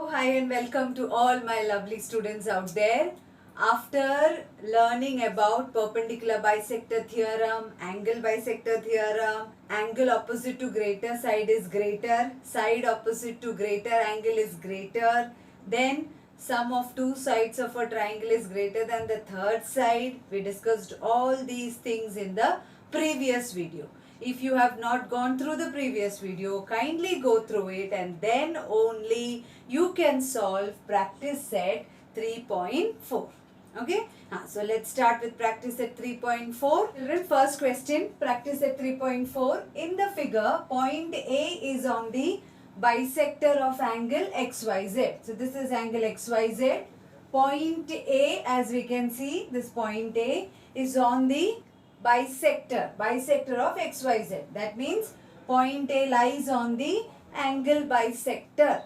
Hi and welcome to all my lovely students out there. After learning about perpendicular bisector theorem, angle bisector theorem, angle opposite to greater side is greater, side opposite to greater angle is greater, then sum of two sides of a triangle is greater than the third side. We discussed all these things in the previous video. If you have not gone through the previous video, kindly go through it and then only you can solve practice set 3.4. Okay, so let's start with practice set 3.4. Children, first question, practice set 3.4. In the figure, point A is on the bisector of angle XYZ. So this is angle XYZ. Point A, as we can see, this point A is on the bisector of XYZ. That means point A lies on the angle bisector.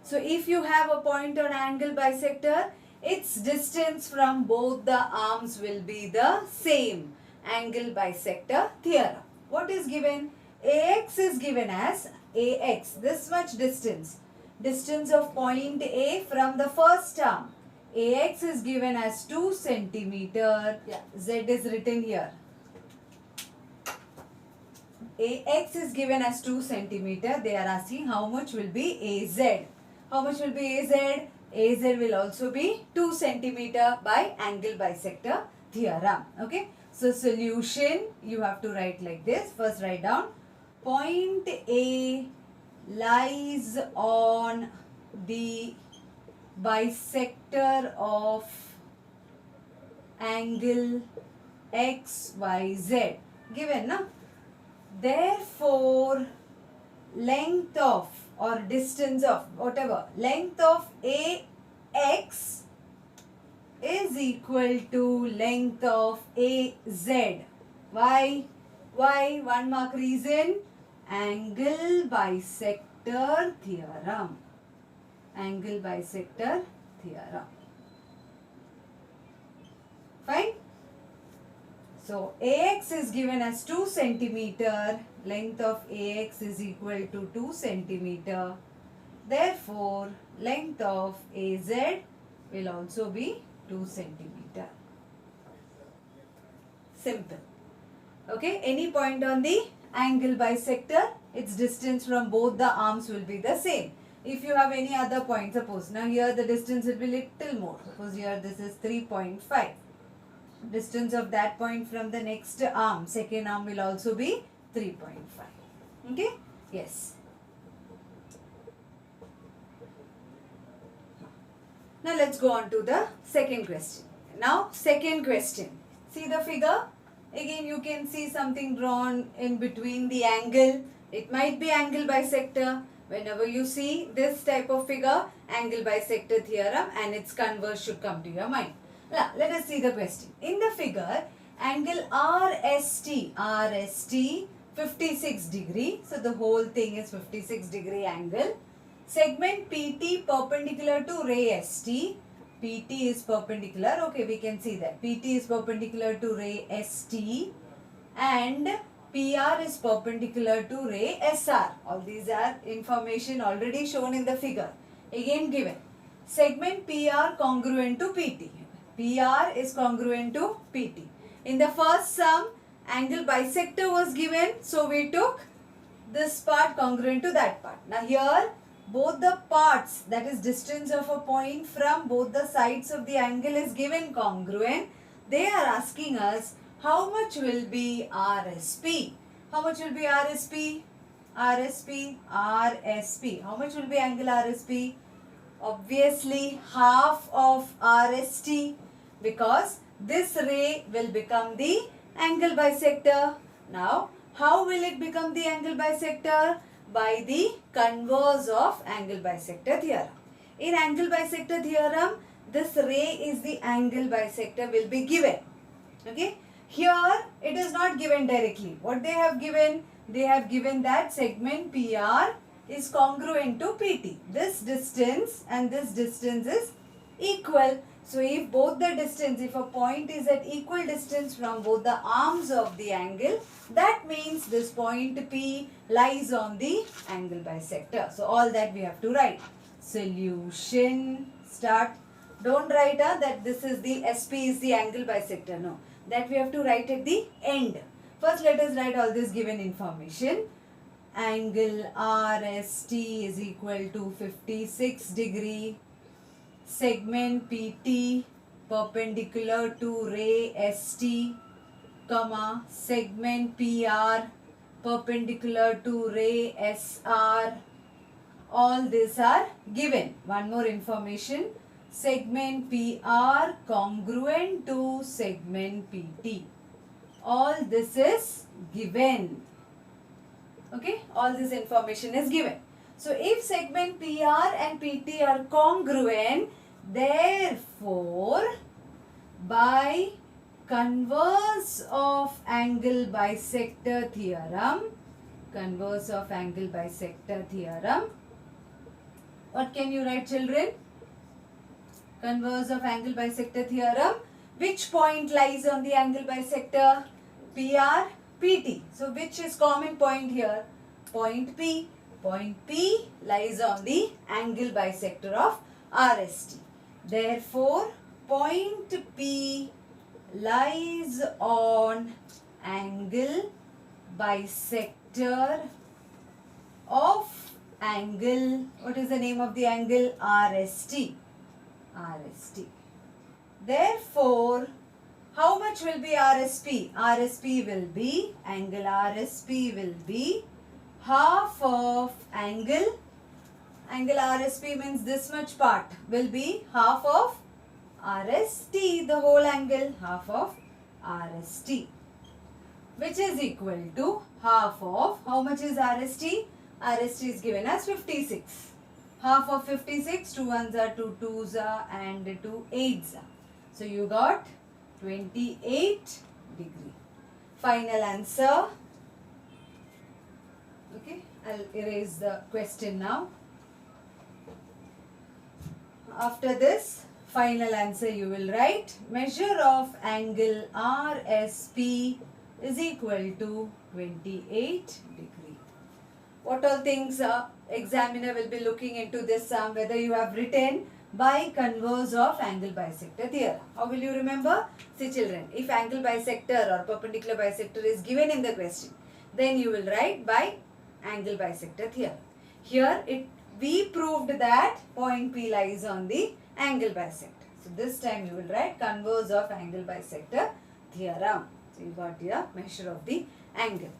So if you have a point on angle bisector, its distance from both the arms will be the same. Angle bisector theorem. What is given? AX is given as AX, this much distance. Distance of point A from the first arm. AX is given as 2 centimeter. Z is written here. AX is given as 2 centimeter. They are asking how much will be AZ. How much will be AZ? AZ will also be 2 centimeter by angle bisector theorem. Okay. So solution you have to write like this. First write down. Point A lies on the bisector of angle XYZ. Given, na? Therefore, length of or distance of whatever, length of AX is equal to length of AZ. Why? Why? One mark reason. Angle bisector theorem. Angle bisector theorem. Fine? So, AX is given as 2 centimeter. Length of AX is equal to 2 centimeter. Therefore, length of AZ will also be 2 centimeter. Simple. Okay, any point on the angle bisector, its distance from both the arms will be the same. If you have any other point, suppose now here the distance will be little more. Suppose here this is 3.5. Distance of that point from the next arm, second arm will also be 3.5. Okay? Yes. Now let's go on to the second question. Now second question. See the figure? Again you can see something drawn in between the angle. It might be angle bisector. Whenever you see this type of figure, angle bisector theorem and its converse should come to your mind. Now, let us see the question. In the figure, angle RST 56 degree. So, the whole thing is 56 degree angle. Segment PT perpendicular to ray ST. PT is perpendicular. Okay, we can see that. PT is perpendicular to ray ST. And PR is perpendicular to ray SR. All these are information already shown in the figure. Again given. Segment PR congruent to PT. PR is congruent to PT. In the first sum, angle bisector was given. So, we took this part congruent to that part. Now, here both the parts, that is distance of a point from both the sides of the angle is given congruent. They are asking us how much will be RSP. How much will be RSP? RSP. How much will be angle RSP? Obviously half of RST, because this ray will become the angle bisector. Now, how will it become the angle bisector? By the converse of angle bisector theorem. In angle bisector theorem, this ray is the angle bisector will be given. Okay. Here, it is not given directly. What they have given? They have given that segment PR is congruent to PT. This distance and this distance is equal. So, if both the distance, if a point is at equal distance from both the arms of the angle, that means this point P lies on the angle bisector. So, all that we have to write. Solution. Start. Don't write that this is the SP is the angle bisector. No. That we have to write at the end. First let us write all this given information. Angle RST is equal to 56 degree. Segment PT perpendicular to ray ST, comma, segment PR perpendicular to ray SR. All these are given. One more information. Segment PR congruent to segment PT. All this is given. Okay, all this information is given. So if segment PR and PT are congruent, therefore by converse of angle bisector theorem, what can you write, children? Converse of angle bisector theorem. Which point lies on the angle bisector? PR, PT. So which is common point here? Point P. Point P lies on the angle bisector of RST. Therefore, point P lies on angle bisector of angle. What is the name of the angle? RST. Therefore, how much will be RSP? RSP will be, angle RSP will be half of angle RSP means this much part will be half of RST, the whole angle, half of RST, which is equal to half of, how much is RST? RST is given as 56. Half of 56, 2 ones are 2 twos are and 2 eights are. So you got 28 degree. Final answer. Okay, I'll erase the question now. After this, final answer you will write measure of angle RSP is equal to 28 degree. What all things examiner will be looking into this sum, whether you have written by converse of angle bisector theorem. How will you remember? See children, if angle bisector or perpendicular bisector is given in the question, then you will write by angle bisector theorem. Here we proved that point P lies on the angle bisector. So this time you will write converse of angle bisector theorem. So you got your measure of the angle.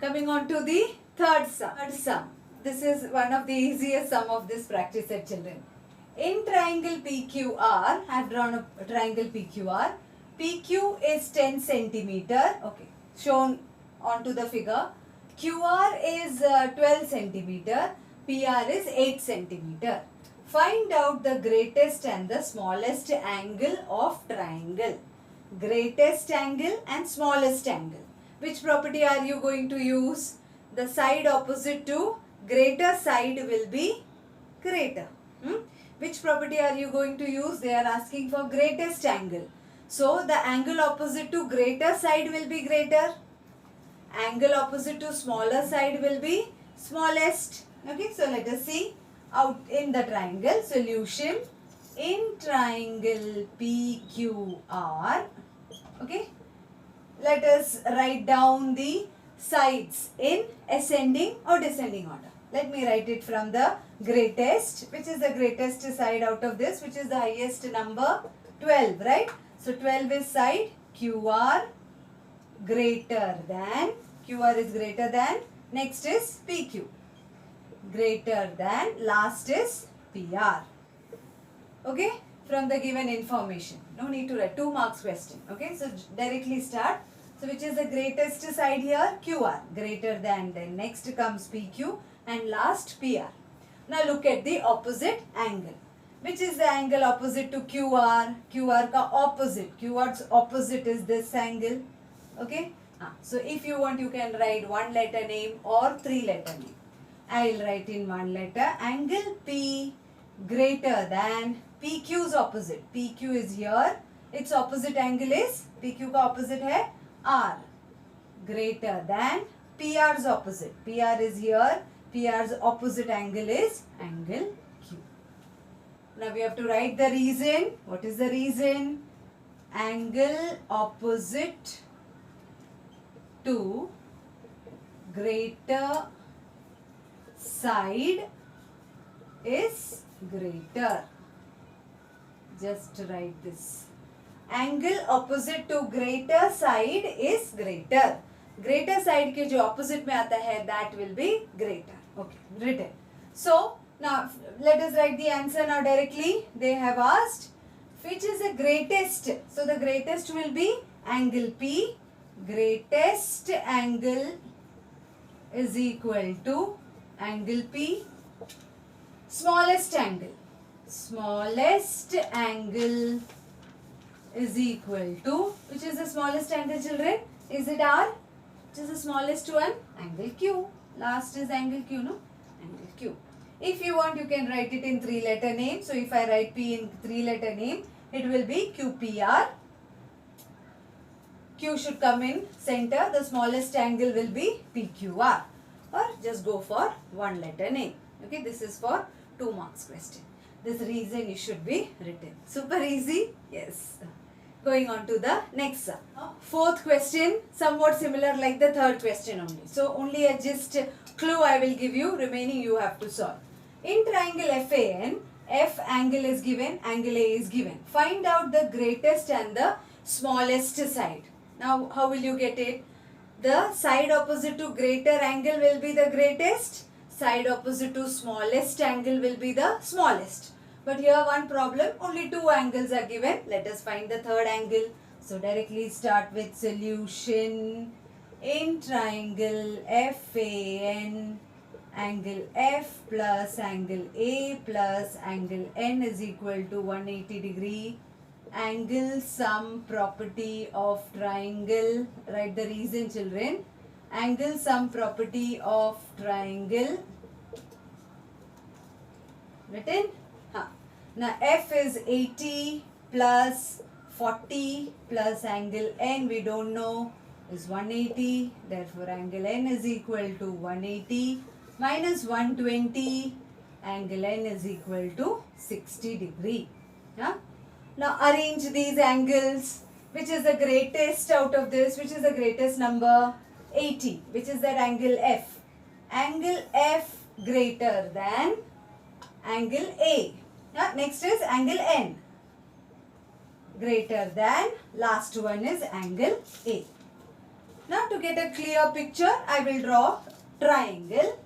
Coming on to the third sum. This is one of the easiest sum of this practice set, children. In triangle PQR, I have drawn a triangle PQR. PQ is 10 centimeter. Okay, shown onto the figure. QR is 12 centimeter. PR is 8 centimeter. Find out the greatest and the smallest angle of triangle. Greatest angle and smallest angle. Which property are you going to use? The side opposite to greater side will be greater. Which property are you going to use? They are asking for greatest angle. So the angle opposite to greater side will be greater. Angle opposite to smaller side will be smallest. Okay, so let us see out in the triangle solution. In triangle PQR, okay, let us write down the sides in ascending or descending order. Let me write it from the greatest, which is the greatest side out of this, which is the highest number, 12, right? So 12 is side QR greater than, QR is greater than, next is PQ. Greater than, last is PR. Okay, from the given information. No need to write 2 marks question. Okay, so directly start. So which is the greatest side here? QR. Greater than, then next comes PQ and last PR. Now look at the opposite angle. Which is the angle opposite to QR? QR ka opposite. QR's opposite is this angle. Okay. So if you want, you can write 1 letter name or 3 letter name. I will write in 1 letter. Angle P greater than PQ's opposite. PQ is here. Its opposite angle is, PQ ka opposite hai R. Greater than PR's opposite. PR is here. PR's opposite angle is angle Q. Now we have to write the reason. What is the reason? Angle opposite to greater side is greater. Just write this. Angle opposite to greater side is greater. Greater side के जो opposite में आता है, that will be greater. Okay, written. So now let us write the answer now directly. They have asked which is the greatest. So the greatest will be angle P. Greatest angle is equal to angle P. Smallest angle. Smallest angle is equal to, which is the smallest angle, children? Is it R? Which is the smallest one? Angle Q. Last is angle Q, no? Angle Q. If you want, you can write it in 3-letter name. So if I write P in 3-letter name, it will be QPR. Q should come in center. The smallest angle will be PQR. Or just go for 1-letter name. Okay, this is for 2 marks question. This reason you should be written. Super easy? Yes. Going on to the next sum. 4th question, somewhat similar like the 3rd question only. So only a just clue I will give you. Remaining you have to solve. In triangle FAN, F angle is given, angle A is given. Find out the greatest and the smallest side. Now how will you get it? The side opposite to greater angle will be the greatest. Side opposite to smallest angle will be the smallest. But here one problem, only 2 angles are given. Let us find the 3rd angle. So directly start with solution. In triangle FAN, angle F plus angle A plus angle N is equal to 180 degree. Angle sum property of triangle. Write the reason, children. Angle sum property of triangle. Written? Now F is 80 plus 40 plus angle N we don't know is 180. Therefore angle N is equal to 180 minus 120. Angle N is equal to 60 degree. Yeah? Now arrange these angles. Which is the greatest out of this? Which is the greatest number? 80. Which is that angle F? Angle F greater than angle A. Now next is angle N. Greater than, last one is angle A. Now to get a clear picture, I will draw triangle.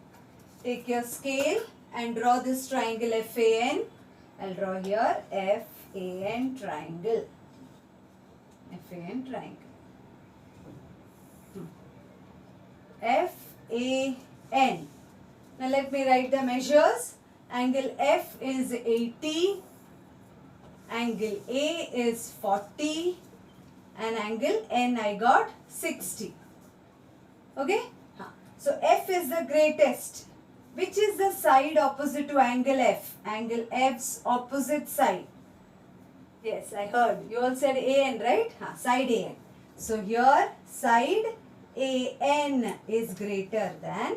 Take your scale and draw this triangle FAN. I'll draw here FAN triangle. FAN triangle. FAN. Now let me write the measures. Angle F is 80, angle A is 40 and angle N I got 60. Okay? So F is the greatest. Which is the side opposite to angle F? Angle F's opposite side. Yes, I heard. You all said AN, right? Side AN. So here side AN is greater than.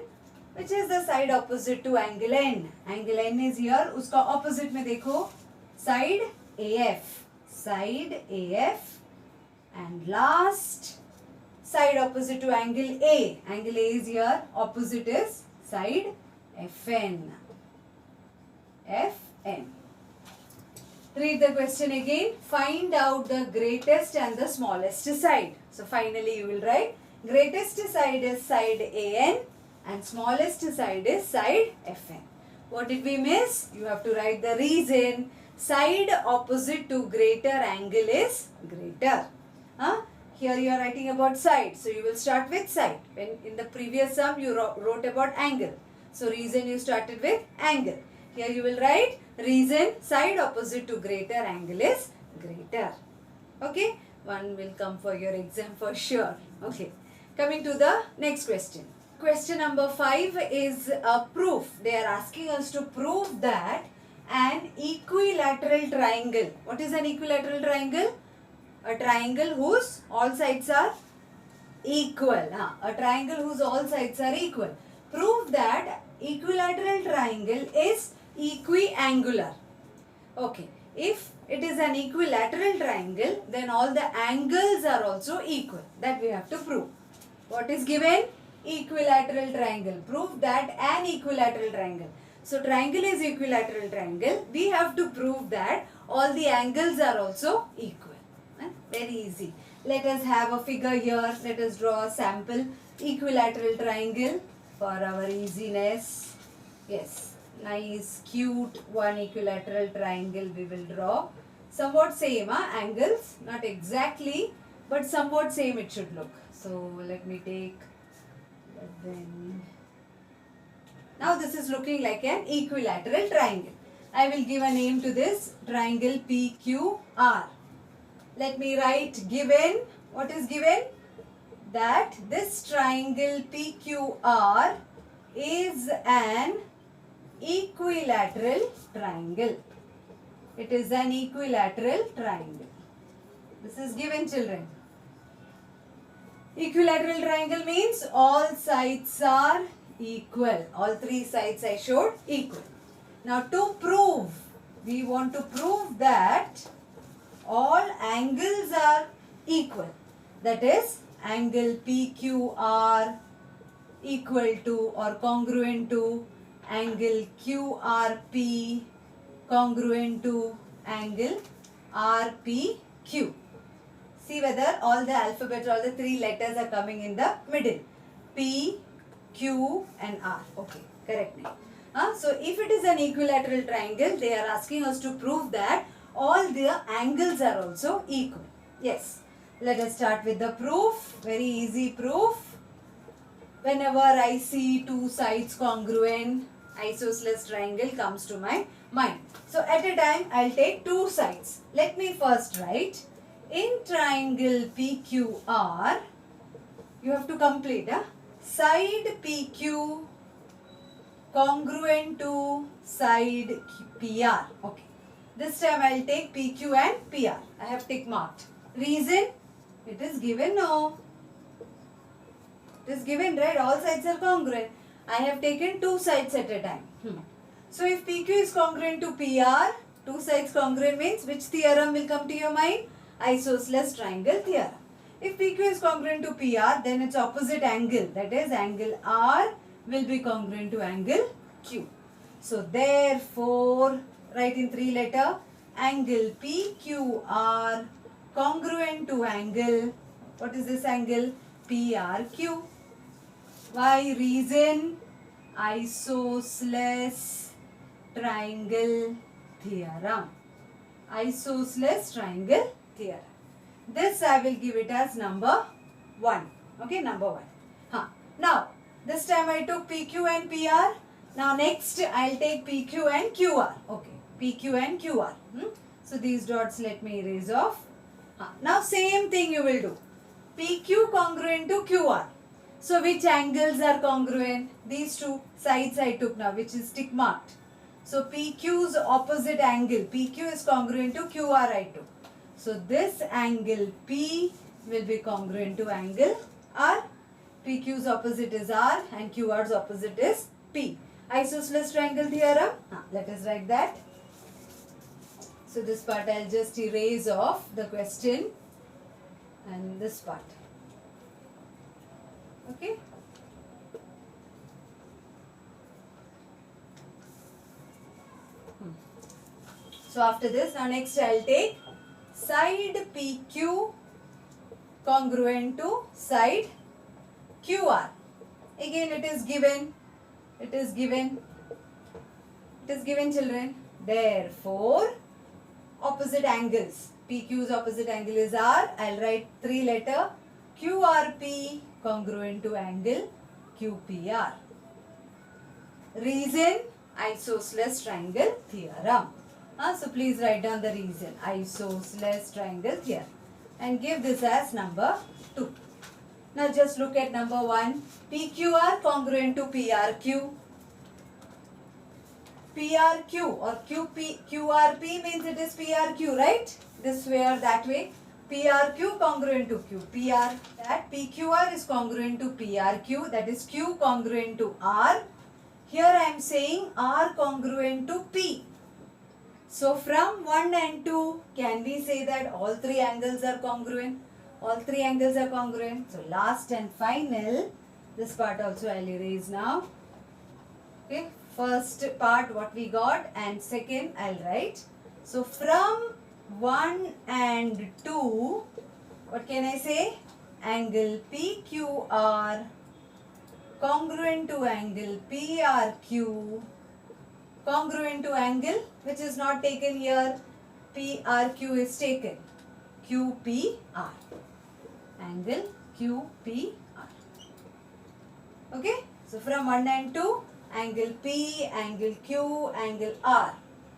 Which is the side opposite to angle N? Angle N is here. Uska opposite में देखो. Side AF. Side AF. And last side opposite to angle A. Angle A is here. Opposite is side FN. FN. Read the question again. Find out the greatest and the smallest side. So finally you will write greatest side is side AN. And smallest side is side FN. What did we miss? You have to write the reason. Side opposite to greater angle is greater. Here you are writing about side. So you will start with side. When in the previous sum you wrote about angle. So reason you started with angle. Here you will write reason side opposite to greater angle is greater. Okay. One will come for your exam for sure. Okay. Coming to the next question. Question number 5 is a proof. They are asking us to prove that an equilateral triangle. What is an equilateral triangle? A triangle whose all sides are equal. A triangle whose all sides are equal. Prove that equilateral triangle is equiangular. Okay. If it is an equilateral triangle, then all the angles are also equal. That we have to prove. What is given? Equilateral triangle. Prove that an equilateral triangle. So triangle is equilateral triangle. We have to prove that all the angles are also equal. Very easy. Let us have a figure here. Let us draw a sample equilateral triangle for our easiness. Yes, nice, cute one equilateral triangle we will draw. Somewhat same, angles, not exactly, but somewhat same it should look. So let me take, then now this is looking like an equilateral triangle. I will give a name to this triangle PQR. Let me write given. What is given? That this triangle PQR is an equilateral triangle. It is an equilateral triangle. This is given, children. Equilateral triangle means all sides are equal. All three sides I showed equal. Now to prove, we want to prove that all angles are equal. That is, angle PQR equal to or congruent to angle QRP congruent to angle RPQ. See whether all the alphabet, all the three letters are coming in the middle. P, Q and R. Okay, correct name. So if it is an equilateral triangle, they are asking us to prove that all the angles are also equal. Yes. Let us start with the proof. Very easy proof. Whenever I see two sides congruent, isosceles triangle comes to my mind. So at a time, I'll take two sides. Let me first write, in triangle PQR, you have to complete, side PQ congruent to side PR. Okay. This time I'll take PQ and PR. I have tick marked. Reason? It is given, no. It is given, right? All sides are congruent. I have taken two sides at a time. So if PQ is congruent to PR, two sides congruent means which theorem will come to your mind? Isosceles triangle theorem. If PQ is congruent to PR, then its opposite angle, that is angle R, will be congruent to angle Q. So therefore, write in three letter, angle PQR congruent to angle, what is this angle? PRQ. Why? Reason? Isosceles triangle theorem. Isosceles triangle theorem. This I will give it as number 1. Okay, number 1. Now, this time I took PQ and PR. Now next I'll take PQ and QR. Okay, PQ and QR. So these dots let me erase off. Now same thing you will do. PQ congruent to QR. So which angles are congruent? These two sides I took now, which is tick marked. So PQ's opposite angle, PQ is congruent to QR I took. So this angle P will be congruent to angle R. PQ's opposite is R and QR's opposite is P. Isosceles triangle theorem. Let us write that. So this part I'll just erase off the question and this part. Okay. So after this, now next I'll take side PQ congruent to side QR. Again it is given. It is given. It is given, children. Therefore, opposite angles. PQ's opposite angle is R. I'll write three letter QRP congruent to angle QPR. Reason? Isosceles triangle theorem. So please write down the reason. Isosceles triangle theorem. And give this as number 2. Now just look at number 1. PQR congruent to PRQ. PRQ or QRP means it is PRQ, right? This way or that way. PRQ congruent to Q. That PQR is congruent to PRQ, that is Q congruent to R. Here I am saying R congruent to P. So from 1 and 2, can we say that all three angles are congruent? All three angles are congruent. So last and final, this part also I'll erase now. Okay, first part what we got and second I'll write. So from 1 and 2, what can I say? Angle PQR congruent to angle PRQ congruent to angle which is not taken here. PRQ is taken. QPR. Angle QPR. Okay. So from 1 and 2, angle P, angle Q, angle R.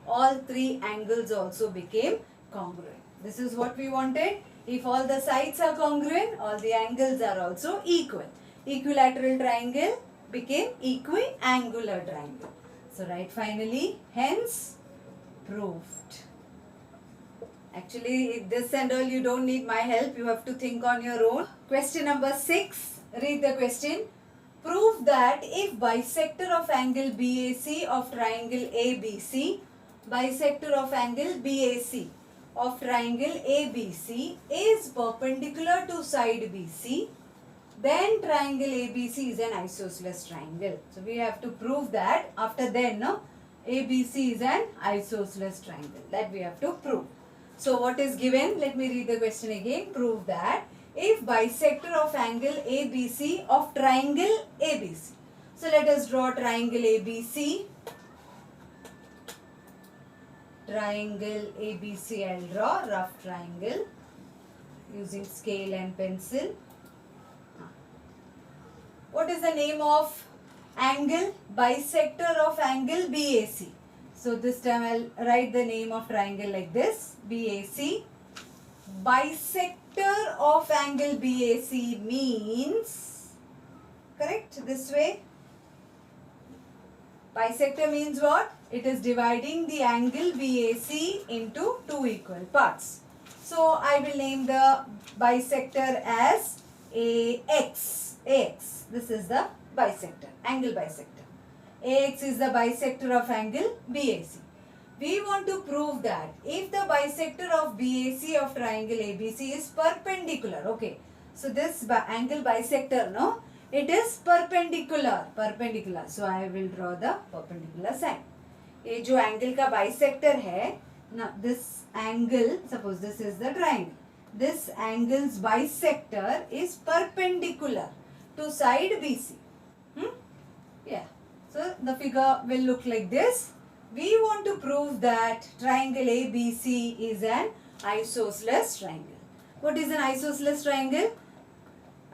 All three angles also became congruent. This is what we wanted. If all the sides are congruent, all the angles are also equal. Equilateral triangle became equiangular triangle. So write finally, hence proved. Actually, this and all you don't need my help. You have to think on your own. Question number 6. Read the question. Prove that if bisector of angle BAC of triangle ABC, bisector of angle BAC of triangle ABC is perpendicular to side BC, then triangle ABC is an isosceles triangle. So we have to prove that. After then, no, ABC is an isosceles triangle. That we have to prove. So what is given? Let me read the question again. Prove that if bisector of angle ABC of triangle ABC. So let us draw triangle ABC. Triangle ABC I'll draw, rough triangle using scale and pencil. What is the name of angle? Bisector of angle BAC. So this time I'll write the name of triangle like this, BAC. Bisector of angle BAC means, correct, this way. Bisector means what? It is dividing the angle BAC into two equal parts. So I will name the bisector as AX. AX. This is the bisector, angle bisector. AX is the bisector of angle BAC. We want to prove that if the bisector of BAC of triangle ABC is perpendicular. Okay. So this angle bisector, no, it is perpendicular. Perpendicular. So I will draw the perpendicular sign. ये जो angle का bisector है, now this angle, suppose this is the triangle. This angle's bisector is perpendicular to side BC. Yeah. So the figure will look like this. We want to prove that triangle ABC is an isosceles triangle. What is an isosceles triangle?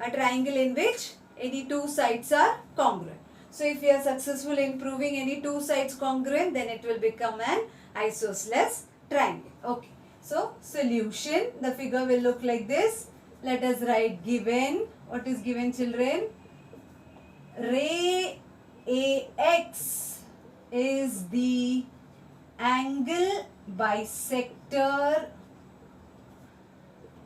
A triangle in which any two sides are congruent. So if we are successful in proving any two sides congruent, then it will become an isosceles triangle. Okay. So solution, the figure will look like this. Let us write given. What is given, children? Ray AX is the angle bisector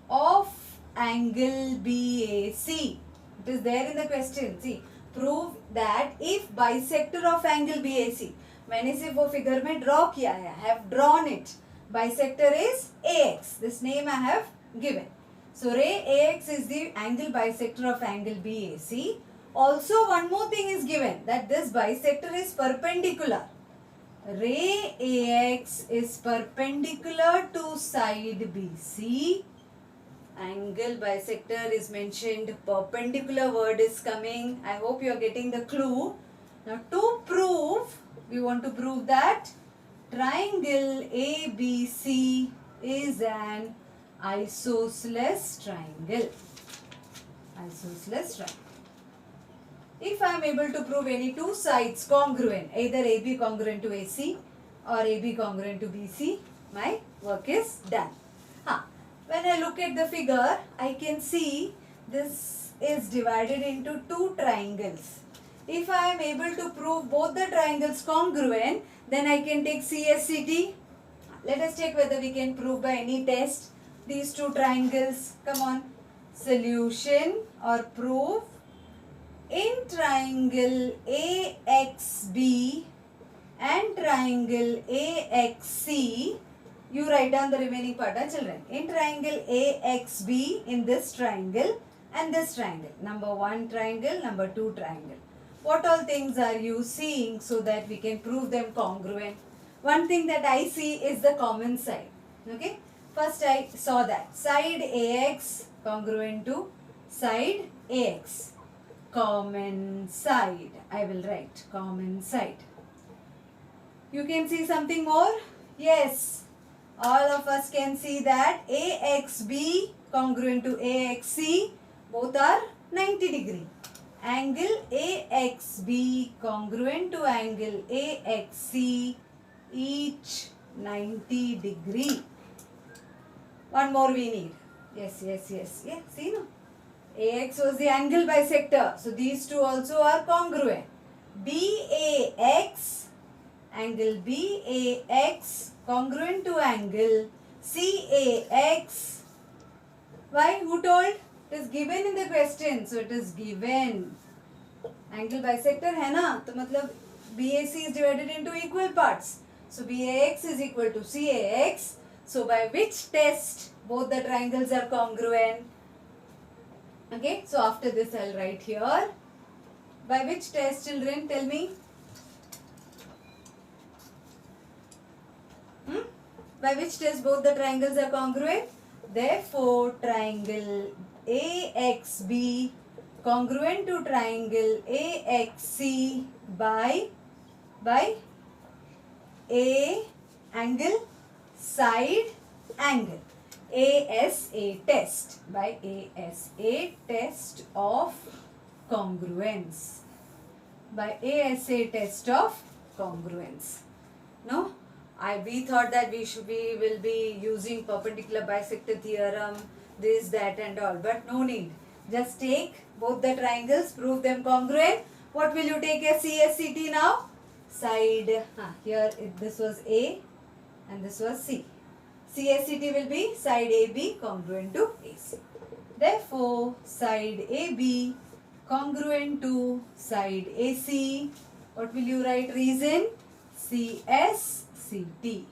of angle BAC. It is there in the question. See, prove that if bisector of angle BAC, मैंने सिर्फ वो figure में draw किया है, I have drawn it. Bisector is AX. This name I have given. So ray AX is the angle bisector of angle BAC. Also one more thing is given, that this bisector is perpendicular. Ray AX is perpendicular to side BC. Angle bisector is mentioned, perpendicular word is coming. I hope you are getting the clue. Now to prove, we want to prove that triangle ABC is an isosceles triangle. Isosceles triangle. If I am able to prove any two sides congruent, either AB congruent to AC or AB congruent to BC, my work is done. When I look at the figure, I can see this is divided into two triangles. If I am able to prove both the triangles congruent, then I can take CSCT. Let us check whether we can prove by any test these two triangles. Come on. Solution or proof. In triangle AXB, and triangle AXC, you write down the remaining part, children. In triangle AXB, in this triangle and this triangle. Number 1 triangle, number 2 triangle. What all things are you seeing so that we can prove them congruent? One thing that I see is the common side. Okay. First I saw that. Side AX congruent to side AX. Common side. I will write common side. You can see something more? Yes. All of us can see that AXB congruent to AXC, both are 90 degree. Angle AXB congruent to angle AXC, each 90 degree. One more we need. Yes. Yeah, see no? AX was the angle bisector. So these two also are congruent. BAX, angle BAX congruent to angle CAX. Why? Who told? It is given in the question. So it is given. Angle bisector है ना? तो मतलब BAC is divided into equal parts. So BAX is equal to CAX. So by which test both the triangles are congruent? Okay. So after this I'll write here. By which test, children? Tell me. By which test both the triangles are congruent? Therefore, triangle AXB congruent to triangle AXC by A angle side angle. ASA test. By ASA test of congruence. By ASA test of congruence. No? We thought that we will be using perpendicular bisector theorem, this, that and all. But no need. Just take both the triangles, prove them congruent. What will you take as CSCT now? Side, here this was A and this was C. CSCT will be side AB congruent to AC. Therefore, side AB congruent to side AC. What will you write? Reason? CSCT.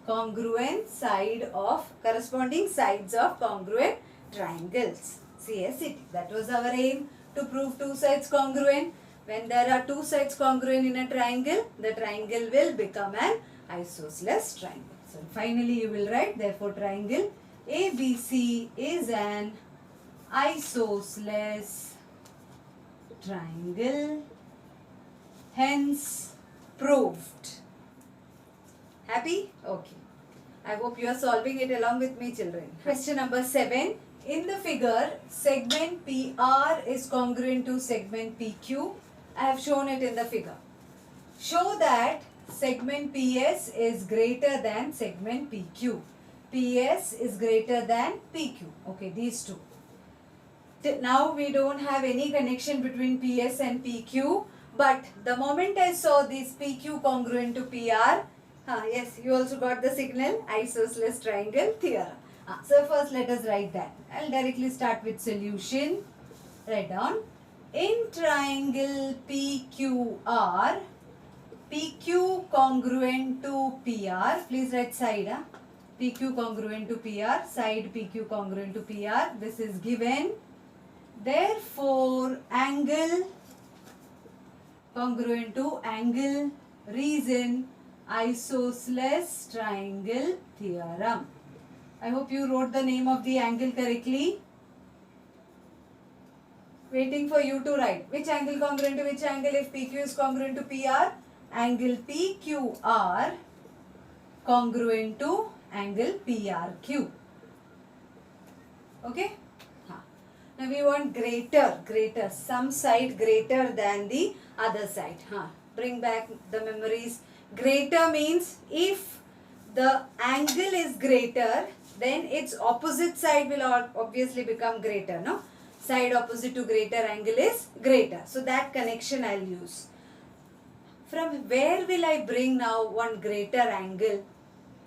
Congruent side of, corresponding sides of congruent triangles. CSCT. That was our aim, to prove two sides congruent. When there are two sides congruent in a triangle, the triangle will become an isosceles triangle. So finally you will write, therefore triangle ABC is an isosceles triangle, hence proved. Happy? Okay. I hope you are solving it along with me, children. Question number 7. In the figure, segment PR is congruent to segment PQ. I have shown it in the figure. Show that segment PS is greater than segment PQ. PS is greater than PQ. Okay, these two. Now we don't have any connection between PS and PQ. But the moment I saw this PQ congruent to PR, yes, you also got the signal, isosceles triangle theorem. So first let us write that. I'll directly start with solution. Write down. In triangle PQR, PQ congruent to PR. Please write side. PQ congruent to PR. Side PQ congruent to PR. This is given. Therefore, angle congruent to angle. Reason, isosceles triangle theorem. I hope you wrote the name of the angle correctly. Waiting for you to write. Which angle congruent to which angle if PQ is congruent to PR? Angle PQR congruent to angle PRQ. Okay? Now we want greater, some side greater than the other side. Bring back the memories. Greater means if the angle is greater, then its opposite side will obviously become greater, no? Side opposite to greater angle is greater. So that connection I'll use. From where will I bring now one greater angle?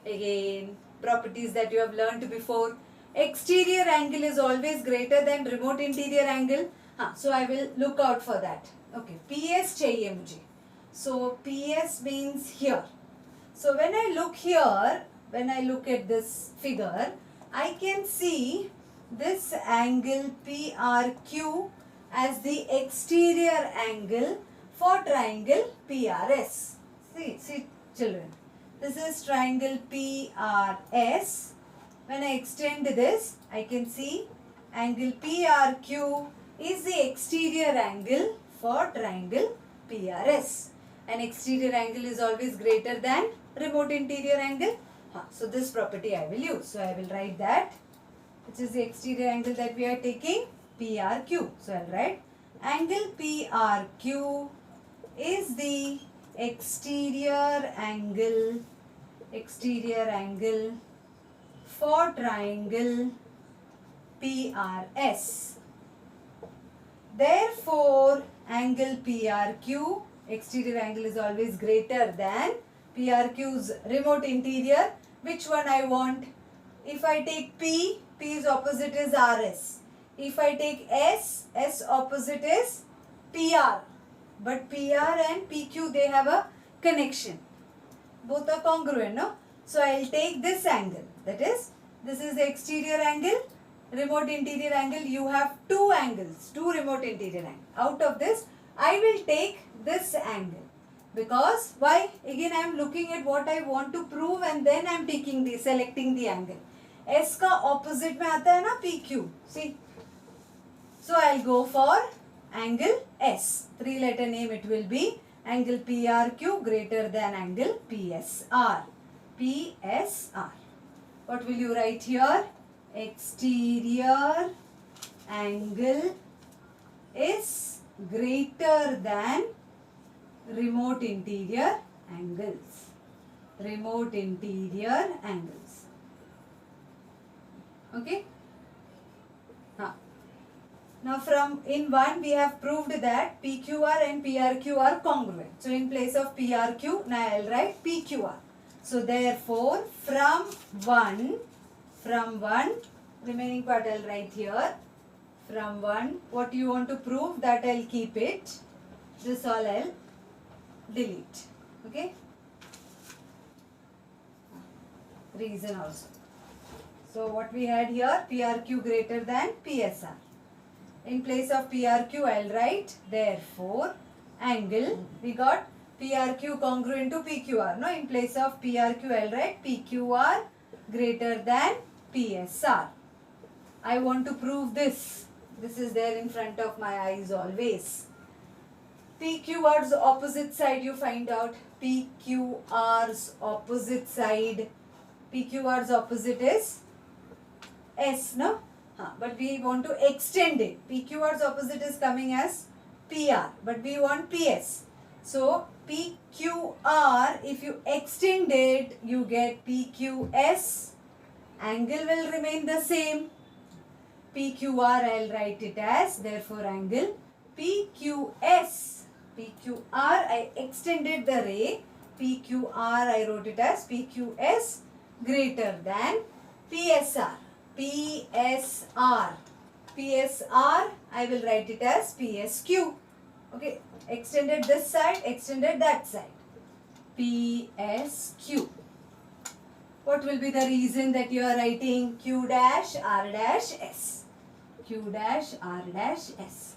Again, properties that you have learnt before. Exterior angle is always greater than remote interior angle. So I will look out for that. Okay, PS चाहिए मुझे. So PS means here. So when I look here, when I look at this figure, I can see this angle PRQ as the exterior angle for triangle PRS. See children, this is triangle PRS. When I extend this, I can see angle PRQ is the exterior angle for triangle PRS. An exterior angle is always greater than remote interior angle. So this property I will use. So I will write that, which is the exterior angle that we are taking, PRQ. So I will write angle PRQ is the exterior angle for triangle PRS. Therefore, angle PRQ, exterior angle, is always greater than PRQ's remote interior. Which one I want? If I take P, P's opposite is RS. If I take S, S opposite is PR. But PR and PQ, they have a connection. Both are congruent, no? So I will take this angle. That is, this is the exterior angle, remote interior angle. You have two angles, two remote interior angles. Out of this, I will take this angle. Because why? Again I am looking at what I want to prove and then I am selecting the angle. S का opposite में आता है ना PQ. See. So I will go for angle S. 3-letter name it will be. Angle PRQ greater than angle PSR. PSR. What will you write here? Exterior angle is greater than remote interior angles. Remote interior angles. Okay? Now from in one we have proved that PQR and PRQ are congruent. So in place of PRQ, now I will write PQR. So therefore from one, remaining part I will write here. From 1, what you want to prove, that I will keep it. This all I will delete. Okay? Reason also. So what we had here, PRQ greater than PSR. In place of PRQ, I will write, therefore, angle, we got PRQ congruent to PQR. No, in place of PRQ, I will write PQR greater than PSR. I want to prove this. This is there in front of my eyes always. PQR's opposite side you find out. PQR's opposite side. PQR's opposite is S, no? But we want to extend it. PQR's opposite is coming as PR, but we want PS. So PQR, if you extend it, you get PQS. Angle will remain the same. PQR, I'll write it as, therefore angle PQS. PQR, I extended the ray. PQR, I wrote it as PQS greater than PSR. PSR. PSR, I will write it as PSQ. Okay, extended this side, extended that side. PSQ. What will be the reason that you are writing Q dash R dash S? Q dash R dash S.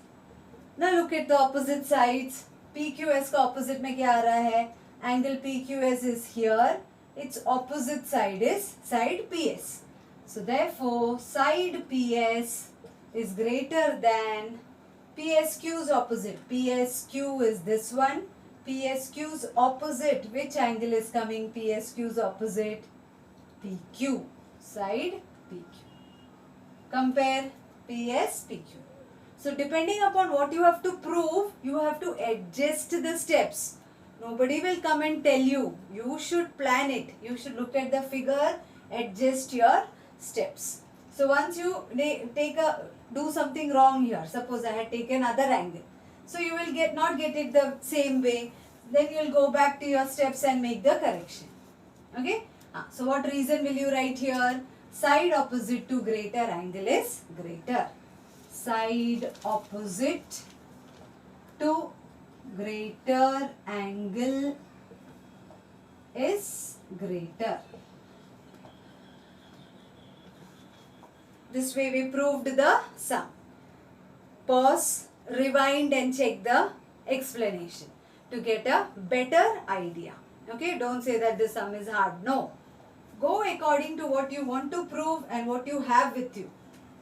Now look at the opposite sides. PQS का opposite में क्या आ रहा है? Angle PQS is here. Its opposite side is side PS. So therefore, side PS is greater than PSQ's opposite. PSQ is this one. PSQ's opposite. Which angle is coming? PSQ's opposite. PQ. Side PQ. Compare PS, PQ. So depending upon what you have to prove, you have to adjust the steps. Nobody will come and tell you. You should plan it. You should look at the figure, adjust your steps. So once you do something wrong here, suppose I had taken other angle. So you will not get it the same way. Then you will go back to your steps and make the correction. Okay? So what reason will you write here? Side opposite to greater angle is greater. Side opposite to greater angle is greater. This way we proved the sum. Pause, rewind and check the explanation to get a better idea. Okay, don't say that this sum is hard. No. Go according to what you want to prove and what you have with you.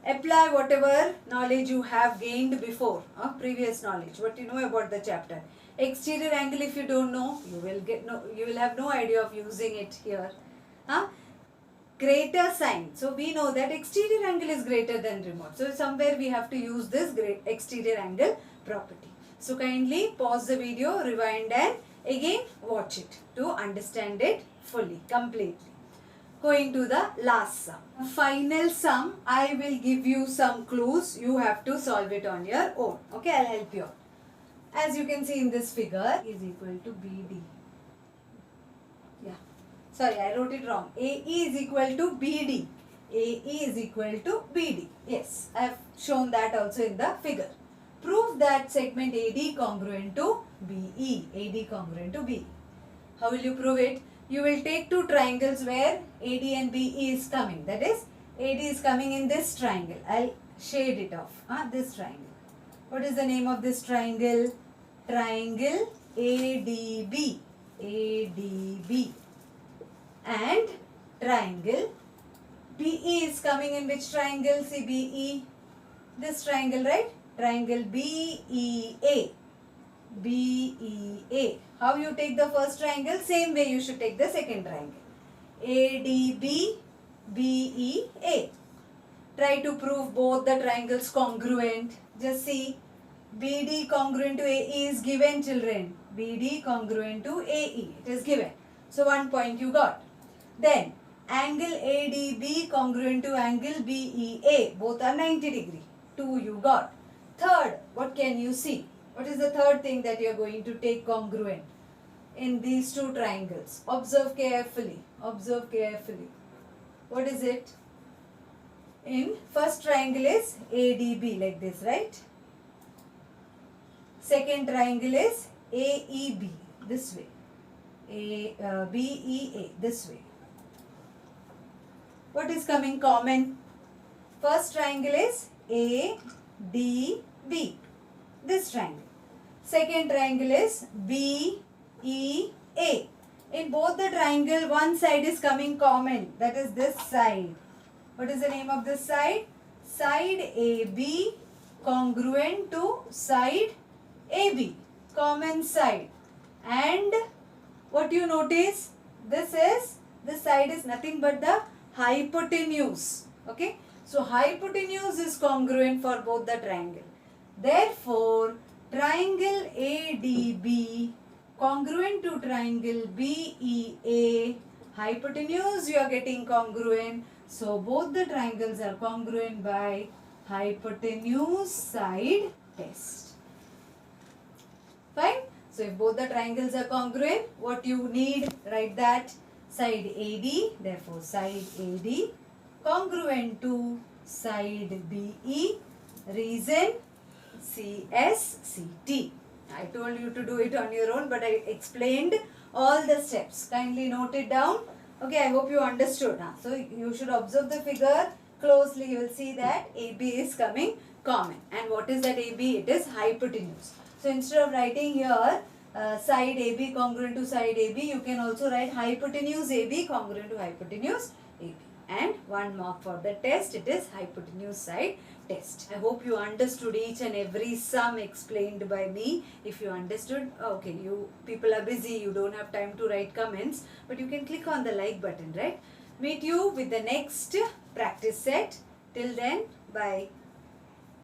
Apply whatever knowledge you have gained before, previous knowledge, what you know about the chapter. Exterior angle, if you don't know, you will have no idea of using it here. Greater sign. So we know that exterior angle is greater than remote. So somewhere we have to use this exterior angle property. So kindly pause the video, rewind and again watch it to understand it fully, completely. Going to the last sum. Final sum, I will give you some clues. You have to solve it on your own. Okay, I'll help you out. As you can see in this figure, is equal to BD. Yeah. Sorry, I wrote it wrong. AE is equal to BD. AE is equal to BD. Yes, I have shown that also in the figure. Prove that segment AD congruent to BE. AD congruent to BE. How will you prove it? You will take two triangles where AD and BE is coming. That is, AD is coming in this triangle. I'll shade it off. This triangle. What is the name of this triangle? Triangle ADB. ADB. And triangle BE is coming in which triangle? See BE. This triangle, right? Triangle BEA. BEA. How you take the first triangle? Same way you should take the second triangle. ADB, BEA. Try to prove both the triangles congruent. Just see. BD congruent to AE is given, children. BD congruent to AE. It is given. So 1 point you got. Then angle ADB congruent to angle BEA. Both are 90 degree. 2 you got. Third, what can you see? What is the third thing that you are going to take congruent in these two triangles? Observe carefully. Observe carefully. What is it? In first triangle is ADB like this, right? Second triangle is AEB this way. BEA this way. What is coming common? First triangle is ADB. This triangle. Second triangle is BEA. In both the triangle, one side is coming common. That is this side. What is the name of this side? Side AB congruent to side AB. Common side. And what you notice? This side is nothing but the hypotenuse. Okay. So hypotenuse is congruent for both the triangle. Therefore, triangle ADB congruent to triangle BEA, hypotenuse you are getting congruent. So both the triangles are congruent by hypotenuse side test. Fine. So if both the triangles are congruent, what you need? Write that side AD, therefore side AD congruent to side BE. Reason CSCT. I told you to do it on your own, but I explained all the steps. Kindly note it down. Okay, I hope you understood. So you should observe the figure closely. You will see that AB is coming common. And what is that AB? It is hypotenuse. So instead of writing here side AB congruent to side AB, you can also write hypotenuse AB congruent to hypotenuse AB. And 1 mark for the test. It is hypotenuse side test. I hope you understood each and every sum explained by me. If you understood, okay, you people are busy, you don't have time to write comments, but you can click on the like button, right? Meet you with the next practice set. Till then, bye.